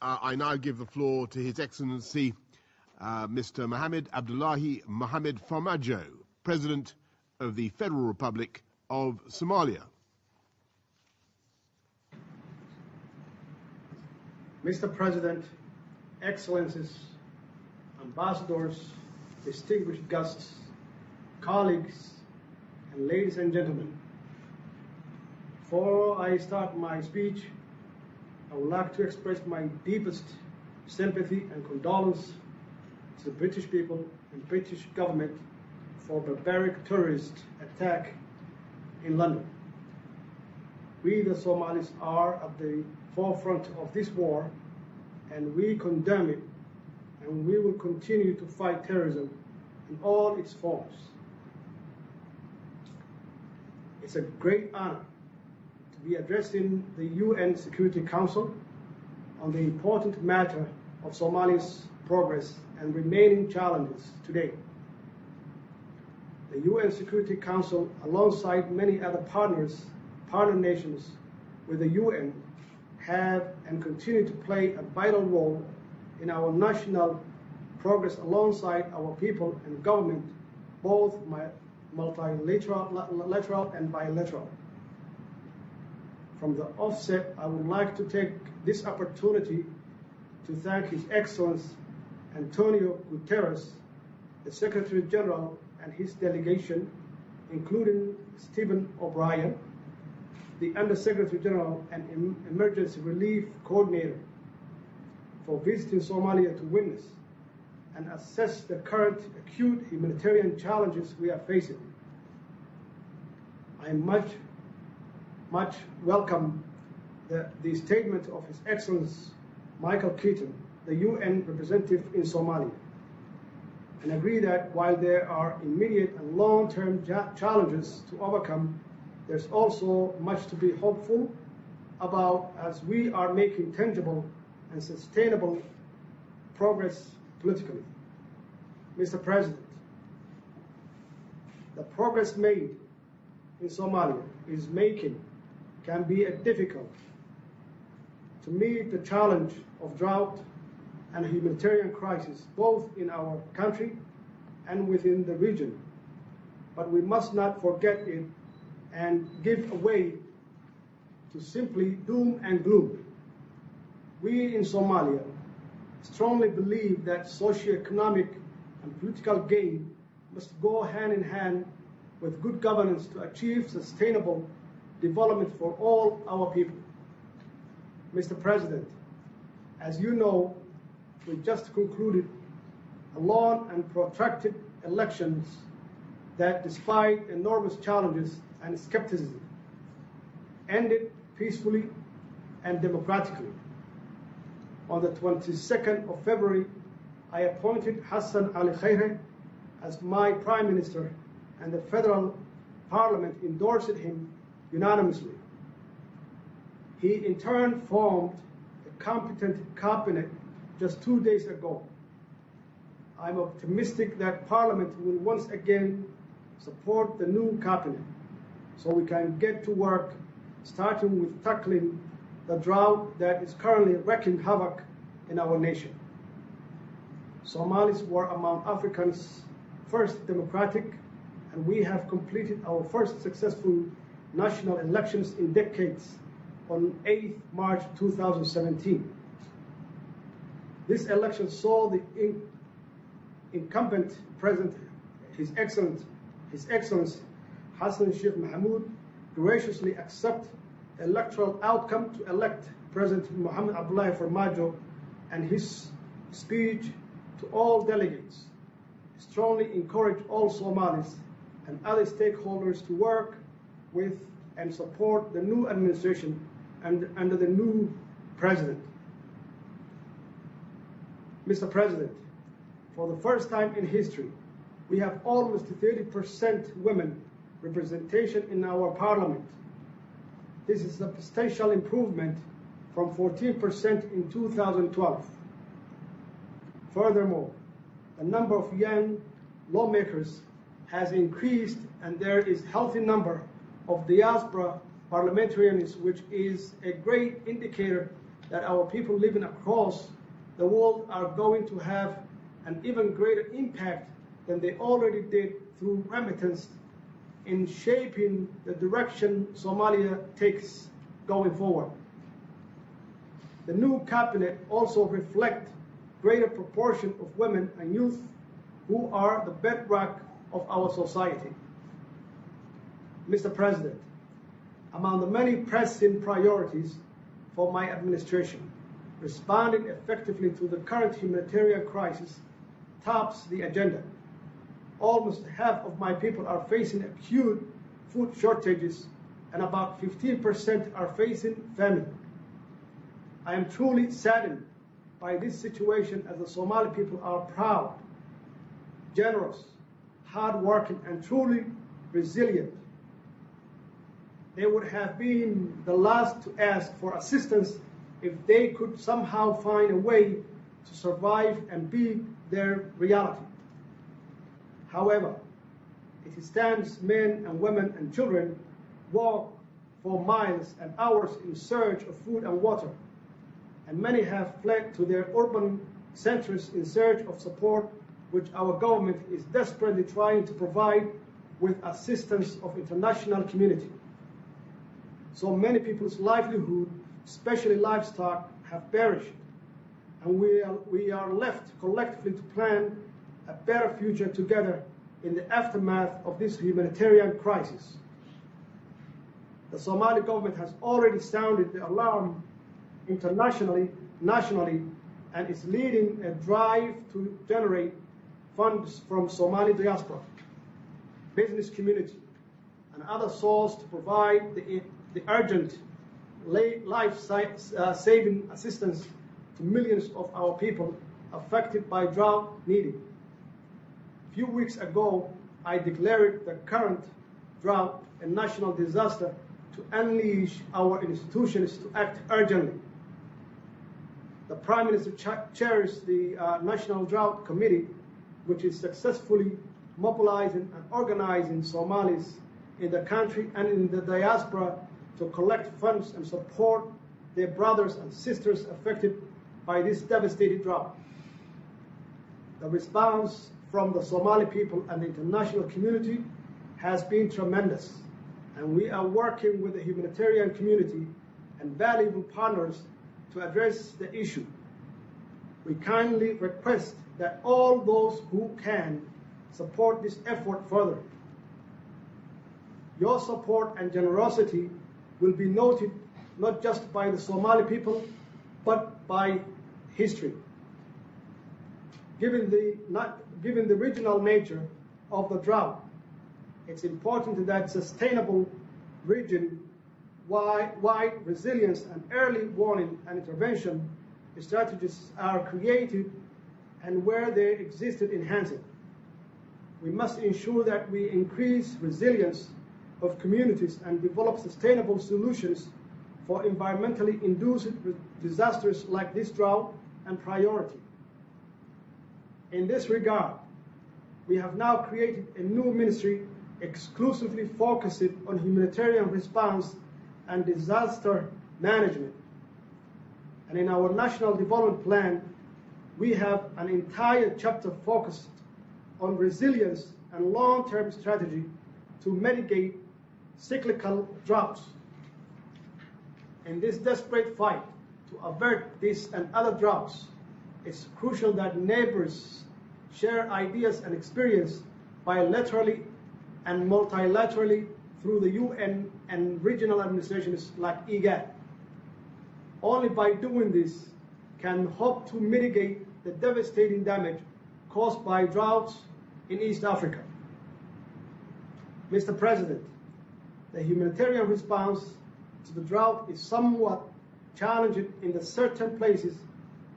I now give the floor to His Excellency Mr. Mohammed Abdullahi Mohammed Farmaajo, President of the Federal Republic of Somalia. Mr. President, Excellencies, Ambassadors, distinguished guests, colleagues, and ladies and gentlemen. Before I start my speech, I would like to express my deepest sympathy and condolence to the British people and British government for barbaric terrorist attack in London. We, the Somalis, are at the forefront of this war, and we condemn it, and we will continue to fight terrorism in all its forms. It's a great honor to be addressing the UN Security Council on the important matter of Somalia's progress and remaining challenges today. The UN Security Council, alongside many other partner nations with the UN, have and continue to play a vital role in our national progress alongside our people and government, both multilateral and bilateral. From the offset, I would like to take this opportunity to thank His Excellency Antonio Guterres, the Secretary General, and his delegation, including Stephen O'Brien, the Under-Secretary General and Emergency Relief Coordinator, for visiting Somalia to witness and assess the current acute humanitarian challenges we are facing. I much welcome the statement of His Excellency Michael Keaton, the UN representative in Somalia, and agree that while there are immediate and long-term challenges to overcome, there's also much to be hopeful about as we are making tangible and sustainable progress politically. Mr. President, the progress made in Somalia can be difficult to meet the challenge of drought and humanitarian crisis, both in our country and within the region. But we must not forget it and give way to simply doom and gloom. We in Somalia strongly believe that socioeconomic and political gain must go hand in hand with good governance to achieve sustainable development for all our people. Mr. President, as you know, we just concluded a long and protracted elections that, despite enormous challenges and skepticism, ended peacefully and democratically. On the 22nd of February, I appointed Hassan Ali Khaire as my Prime Minister, and the Federal Parliament endorsed him unanimously. He in turn formed a competent cabinet just 2 days ago. I'm optimistic that Parliament will once again support the new cabinet so we can get to work, starting with tackling the drought that is currently wreaking havoc in our nation. Somalis were among Africa's first democratic, and we have completed our first successful national elections in decades on 8th March 2017. This election saw the incumbent president, His Excellency Hassan Sheikh Mohamud, graciously accept electoral outcome to elect President Mohammed Abdullahi Farmaajo, and his speech to all delegates strongly encourage all Somalis and other stakeholders to work with and support the new administration and under the new president. Mr. President, for the first time in history, we have almost 30% women representation in our parliament. This is a substantial improvement from 14% in 2012. Furthermore, the number of young lawmakers has increased, and there is a healthy number of diaspora parliamentarians, which is a great indicator that our people living across the world are going to have an even greater impact than they already did through remittance in shaping the direction Somalia takes going forward. The new cabinet also reflects greater proportion of women and youth who are the bedrock of our society. Mr. President, among the many pressing priorities for my administration, responding effectively to the current humanitarian crisis tops the agenda. Almost half of my people are facing acute food shortages, and about 15% are facing famine. I am truly saddened by this situation, as the Somali people are proud, generous, hardworking, and truly resilient. They would have been the last to ask for assistance if they could somehow find a way to survive and beat their reality. However, it stands men and women and children walk for miles and hours in search of food and water, and many have fled to their urban centers in search of support, which our government is desperately trying to provide with assistance of international community. So many people's livelihood, especially livestock, have perished, and we are left collectively to plan a better future together in the aftermath of this humanitarian crisis. The Somali government has already sounded the alarm internationally, nationally, and is leading a drive to generate funds from Somali diaspora, business community, and other sources to provide the urgent life-saving assistance to millions of our people affected by drought needed. A few weeks ago, I declared the current drought a national disaster to unleash our institutions to act urgently. The Prime Minister chairs the National Drought Committee, which is successfully mobilizing and organizing Somalis in the country and in the diaspora to collect funds and support their brothers and sisters affected by this devastating drought. The response from the Somali people and the international community has been tremendous, and we are working with the humanitarian community and valuable partners to address the issue. We kindly request that all those who can support this effort further. Your support and generosity will be noted not just by the Somali people, but by history. Given the regional nature of the drought, it's important that sustainable region-wide resilience and early warning and intervention strategies are created, and where they existed, enhanced. We must ensure that we increase resilience of communities and develop sustainable solutions for environmentally induced disasters like this drought and priority. In this regard, we have now created a new ministry exclusively focused on humanitarian response and disaster management. And in our National Development Plan, we have an entire chapter focused on resilience and long-term strategy to mitigate cyclical droughts. In this desperate fight to avert this and other droughts, it's crucial that neighbors share ideas and experience bilaterally and multilaterally through the UN and regional administrations like IGAD. Only by doing this can hope to mitigate the devastating damage caused by droughts in East Africa. Mr. President, the humanitarian response to the drought is somewhat challenging in the certain places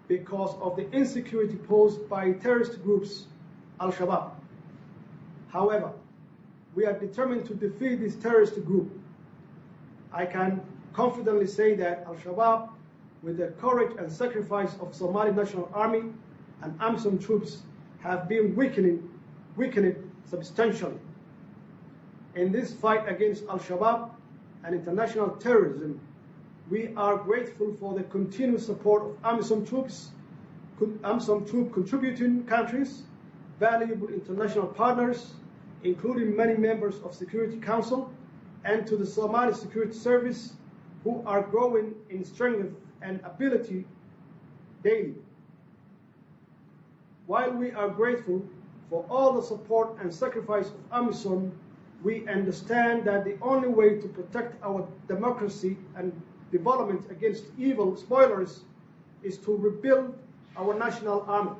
because of the insecurity posed by terrorist groups, Al-Shabaab. However, we are determined to defeat this terrorist group. I can confidently say that Al-Shabaab, with the courage and sacrifice of Somali National Army and AMISOM troops, have been weakened substantially. In this fight against Al-Shabaab and international terrorism, We are grateful for the continued support of AMISOM troop contributing countries, valuable international partners, including many members of Security Council, and to the Somali Security Service, who are growing in strength and ability daily. While we are grateful for all the support and sacrifice of AMISOM, we understand that the only way to protect our democracy and development against evil spoilers is to rebuild our national army,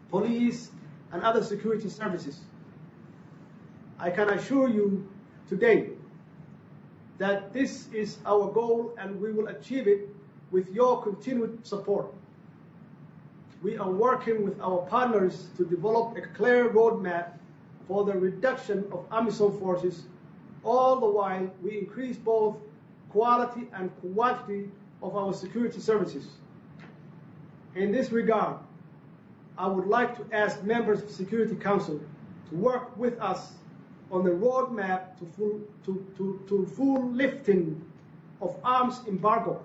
police, and other security services. I can assure you today that this is our goal and we will achieve it with your continued support. We are working with our partners to develop a clear roadmap for the reduction of AMISOM forces, all the while we increase both quality and quantity of our security services. In this regard, I would like to ask members of the Security Council to work with us on the roadmap to full lifting of arms embargo.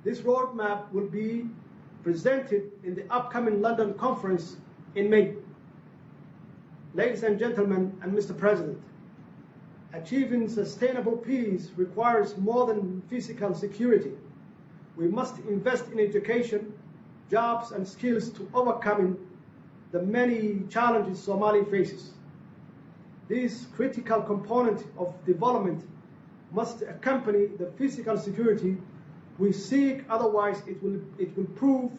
This roadmap will be presented in the upcoming London conference in May. Ladies and gentlemen, and Mr. President, achieving sustainable peace requires more than physical security. We must invest in education, jobs, and skills to overcome the many challenges Somalia faces. This critical component of development must accompany the physical security we seek, otherwise it will prove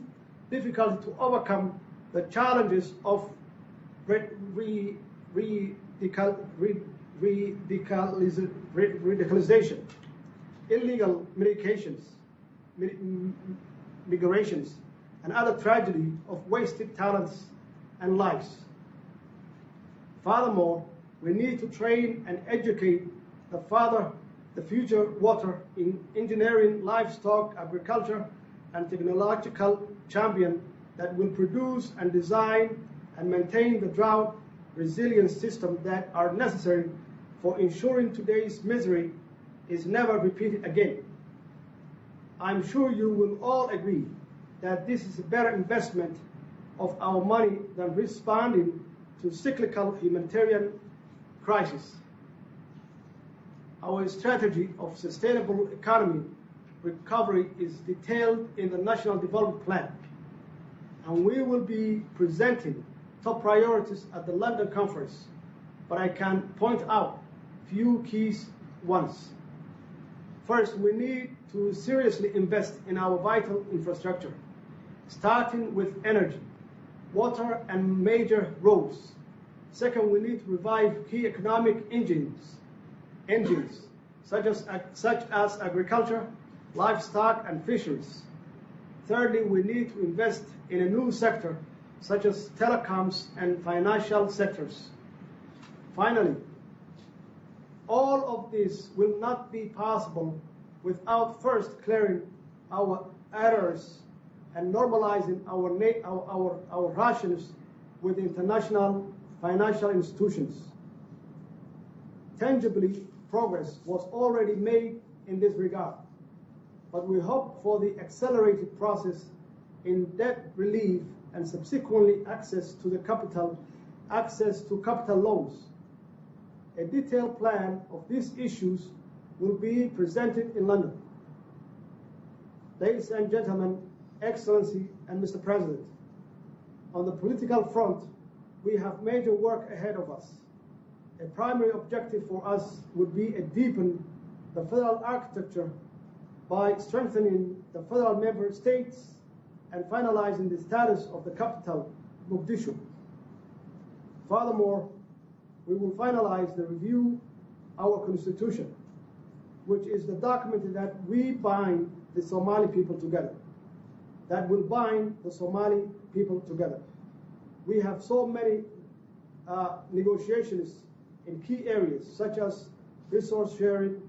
difficult to overcome the challenges of radicalization, illegal migrations, and other tragedy of wasted talents and lives. Furthermore, we need to train and educate the future water in engineering, livestock, agriculture, and technological champion that will produce and design and maintain the drought resilience system that are necessary for ensuring today's misery is never repeated again. I'm sure you will all agree that this is a better investment of our money than responding to cyclical humanitarian crisis. Our strategy of sustainable economy recovery is detailed in the National Development Plan, and we will be presenting top priorities at the London conference, but I can point out few key ones. First, we need to seriously invest in our vital infrastructure, starting with energy, water, and major roads. Second, we need to revive key economic engines such as agriculture, livestock, and fisheries. Thirdly, we need to invest in a new sector such as telecoms and financial sectors. Finally, all of this will not be possible without first clearing our errors and normalizing our relations with international financial institutions. Tangibly, progress was already made in this regard, but we hope for the accelerated process in debt relief and subsequently access to capital loans. A detailed plan of these issues will be presented in London. Ladies and gentlemen, Excellency and Mr. President, on the political front, we have major work ahead of us. A primary objective for us would be to deepen the federal architecture by strengthening the federal member states and finalizing the status of the capital, Mogadishu. Furthermore, we will finalize the review our constitution, which is the document that we bind the Somali people together, that will bind the Somali people together. We have so many negotiations in key areas, such as resource sharing,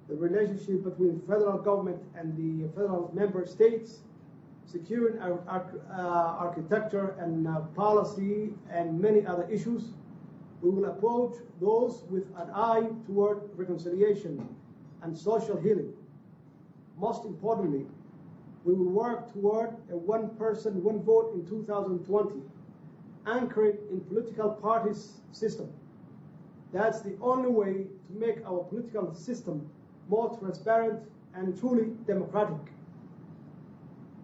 the relationship between federal government and the federal member states, securing our architecture and policy, and many other issues. We will approach those with an eye toward reconciliation and social healing. Most importantly, we will work toward a one person, one vote in 2020, anchored in political parties system. That's the only way to make our political system more transparent and truly democratic.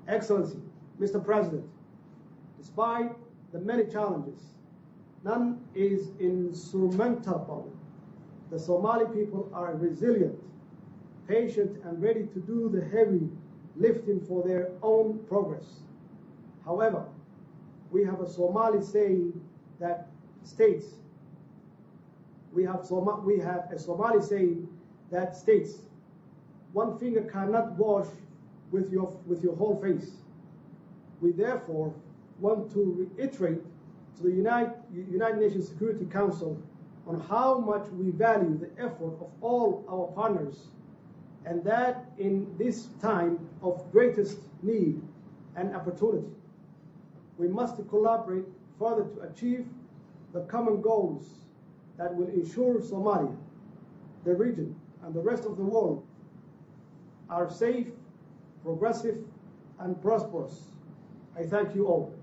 Excellency, Mr. President, despite the many challenges, none is insurmountable. The Somali people are resilient, patient, and ready to do the heavy lifting for their own progress. However, we have a Somali saying that states, we have a Somali saying that states, one finger cannot wash with your whole face. We therefore want to reiterate to the United Nations Security Council on how much we value the effort of all our partners, and that in this time of greatest need and opportunity, we must collaborate further to achieve the common goals that will ensure Somalia, the region, and the rest of the world are safe, progressive, and prosperous. I thank you all.